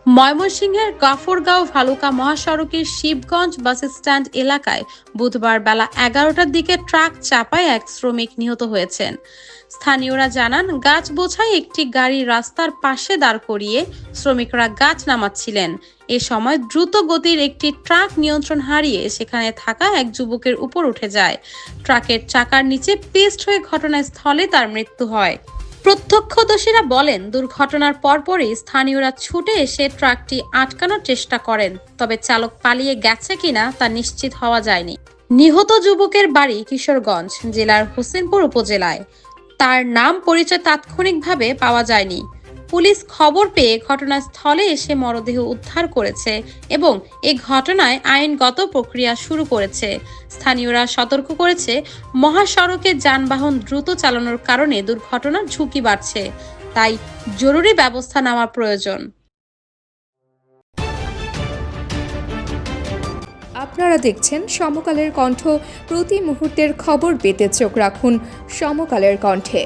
ময়মনসিংহের গাফরগাঁও ভালুকা মহাসড়কের Shibganj bus stand এলাকায় বুধবার বেলা 11টার দিকে ট্রাক চাপায় এক শ্রমিক নিহত হয়েছেন। স্থানীয়রা জানান, গাছ বোঝাই একটি গাড়ি রাস্তার পাশে দাঁড় করিয়ে শ্রমিকরা গাছ নামাচ্ছিলেন। এ সময় দ্রুত গতির একটি ট্রাক নিয়ন্ত্রণ হারিয়ে সেখানে থাকা এক যুবকের উপর উঠে যায়। ট্রাকের চাকার নিচে পেস্ট হয়ে ঘটনাস্থলে তার মৃত্যু হয়। প্রত্যক্ষদর্শীরা বলেন, দুর্ঘটনার পরপরই স্থানীয়রা ছুটে এসে ট্রাকটি আটকানোর চেষ্টা করেন, তবে চালক পালিয়ে গেছে কিনা তা নিশ্চিত হওয়া যায়নি। নিহত যুবকের বাড়ি কিশোরগঞ্জ জেলার হোসেনপুর উপজেলায়। তার নাম পরিচয় তাৎক্ষণিকভাবে পাওয়া যায়নি। পুলিশ খবর পেয়ে ঘটনাস্থলে এসে মরদেহ উদ্ধার করেছে এবং এ ঘটনায় আইনগত প্রক্রিয়া শুরু করেছে। স্থানীয়রা সতর্ক করেছে, মহাসড়কে যানবাহন দ্রুত চালানোর কারণে দুর্ঘটনার ঝুঁকি বাড়ছে, তাই জরুরি ব্যবস্থা নেওয়া প্রয়োজন। আপনারা দেখছেন সমকালের কণ্ঠ। প্রতি মুহূর্তের খবর পেতে চোখ রাখুন সমকালের কণ্ঠে।